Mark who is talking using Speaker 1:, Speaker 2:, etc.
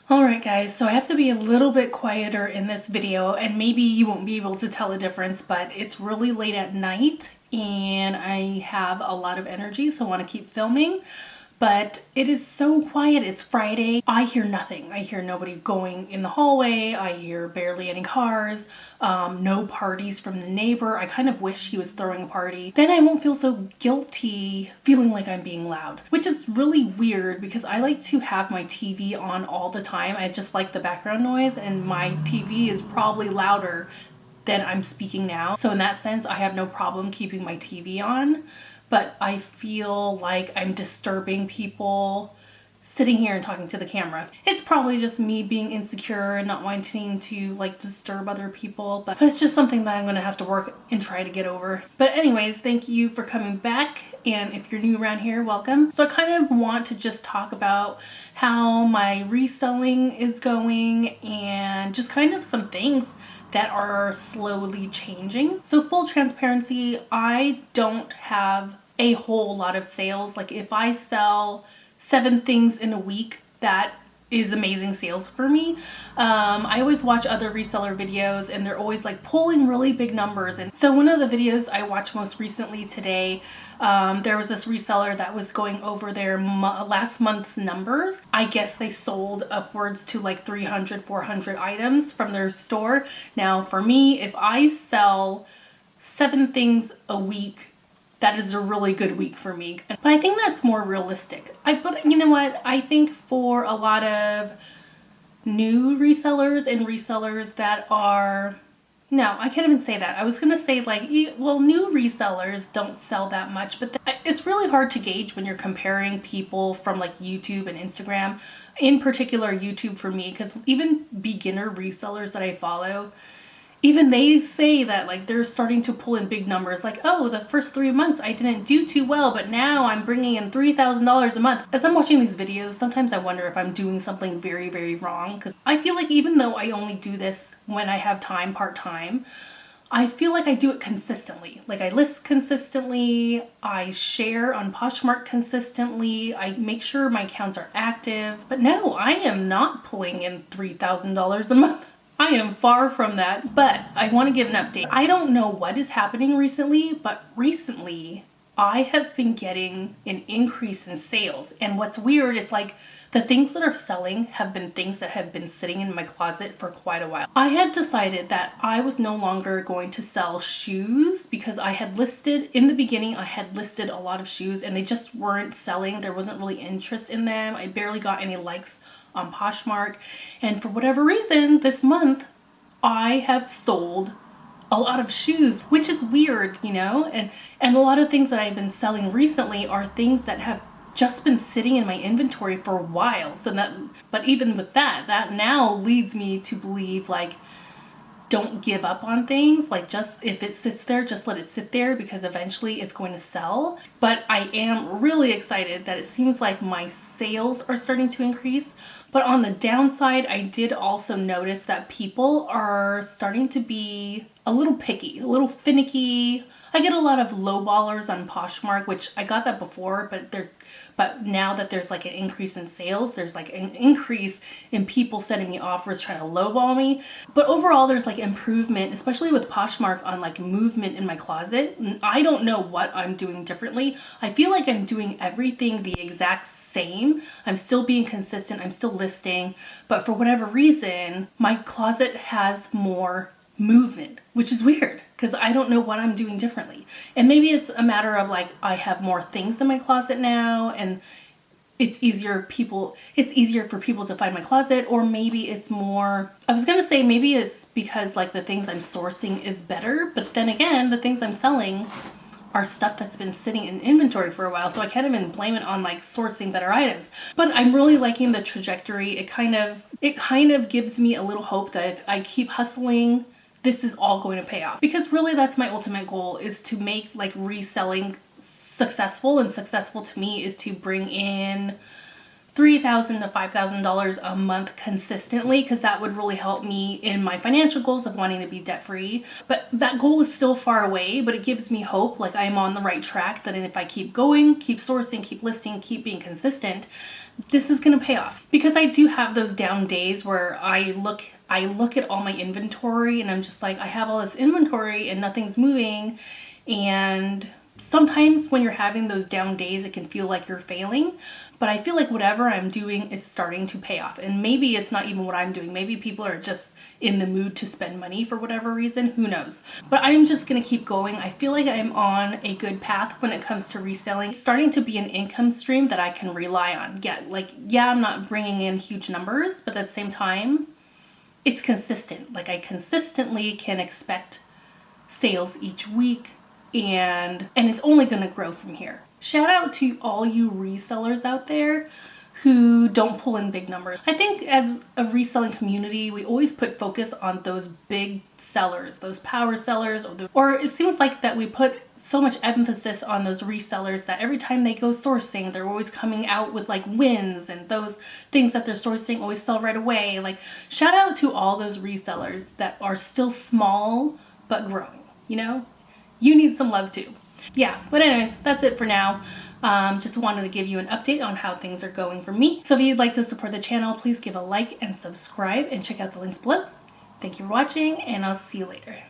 Speaker 1: Alright guys, so I have to be a little bit quieter in this video, and maybe you won't be able to tell a difference, but it's really late at night and I have a lot of energy, so I want to keep filming. But it is so quiet. It's Friday. I hear nothing. I hear nobody going in the hallway. I hear barely any cars. No parties from the neighbor. I kind of wish he was throwing a party. Then I won't feel so guilty feeling like I'm being loud, which is really weird because I like to have my TV on all the time. I just like the background noise, and my TV is probably louder than I'm speaking now. So in that sense, I have no problem keeping my TV on. But I feel like I'm disturbing people sitting here and talking to the camera. It's probably just me being insecure and not wanting to like disturb other people, but it's just something that I'm gonna have to work and try to get over. But anyways, thank you for coming back, and if you're new around here, welcome. So I kind of want to just talk about how my reselling is going and just kind of some things that are slowly changing. So full transparency, I don't have a whole lot of sales. Like if I sell 7 things in a week, that is amazing sales for me. I always watch other reseller videos and they're always like pulling really big numbers. And so one of the videos I watched most recently today, there was this reseller that was going over their last month's numbers. I guess they sold upwards to like 300, 400 items from their store. Now for me, if I sell 7 things a week, that is a really good week for me. But I think that's more realistic. But you know what? I think for a lot of new resellers and resellers that are, no, I can't even say that. I was gonna say like, well, new resellers don't sell that much, but it's really hard to gauge when you're comparing people from like YouTube and Instagram, in particular YouTube for me, because even beginner resellers that I follow, even they say that like they're starting to pull in big numbers, like, oh, the first 3 months I didn't do too well, but now I'm bringing in $3,000 a month. As I'm watching these videos, sometimes I wonder if I'm doing something very, very wrong, because I feel like even though I only do this when I have time, part-time, I feel like I do it consistently. Like I list consistently, I share on Poshmark consistently, I make sure my accounts are active. But no, I am not pulling in $3,000 a month. I am far from that, but I want to give an update. I don't know what is happening recently, but recently I have been getting an increase in sales. And what's weird is like the things that are selling have been things that have been sitting in my closet for quite a while. I had decided that I was no longer going to sell shoes because I had listed, in the beginning, I had listed a lot of shoes and they just weren't selling. There wasn't really interest in them. I barely got any likes on Poshmark, and for whatever reason this month I have sold a lot of shoes, which is weird, you know, and a lot of things that I've been selling recently are things that have just been sitting in my inventory for a while. So that, but even with that now leads me to believe like, don't give up on things. Like just if it sits there, just let it sit there because eventually it's going to sell. But I am really excited that it seems like my sales are starting to increase. But on the downside, I did also notice that people are starting to be a little picky, a little finicky. I get a lot of lowballers on Poshmark, which I got that before, but now that there's like an increase in sales, there's like an increase in people sending me offers trying to lowball me. But overall, there's like improvement, especially with Poshmark, on like movement in my closet. I don't know what I'm doing differently. I feel like I'm doing everything the exact same. I'm still being consistent. I'm still listing, but for whatever reason, my closet has more movement, which is weird because I don't know what I'm doing differently. And maybe it's a matter of like I have more things in my closet now and it's easier for people to find my closet, or maybe it's more, I was gonna say maybe it's because like the things I'm sourcing is better, but then again, the things I'm selling are stuff that's been sitting in inventory for a while, so I can't even blame it on like sourcing better items. But I'm really liking the trajectory. It kind of gives me a little hope that if I keep hustling, this is all going to pay off, because really that's my ultimate goal, is to make like reselling successful, and successful to me is to bring in $3,000 to $5,000 a month consistently, because that would really help me in my financial goals of wanting to be debt free. But that goal is still far away, but it gives me hope, like I'm on the right track, that if I keep going, keep sourcing, keep listing, keep being consistent, this is going to pay off, because I do have those down days where I look at all my inventory and I'm just like, I have all this inventory and nothing's moving. And sometimes when you're having those down days, it can feel like you're failing, but I feel like whatever I'm doing is starting to pay off. And maybe it's not even what I'm doing. Maybe people are just in the mood to spend money for whatever reason, who knows? But I'm just gonna keep going. I feel like I'm on a good path when it comes to reselling. It's starting to be an income stream that I can rely on. Yeah, I'm not bringing in huge numbers, but at the same time, it's consistent. Like, I consistently can expect sales each week, and it's only gonna grow from here. Shout out to all you resellers out there who don't pull in big numbers. I think as a reselling community, we always put focus on those big sellers, those power sellers, or it seems like that we put so much emphasis on those resellers that every time they go sourcing, they're always coming out with like wins, and those things that they're sourcing always sell right away. Like, shout out to all those resellers that are still small but growing, you know? You need some love too. Yeah, but anyways, that's it for now. Just wanted to give you an update on how things are going for me. So if you'd like to support the channel, please give a like and subscribe and check out the links below. Thank you for watching, and I'll see you later.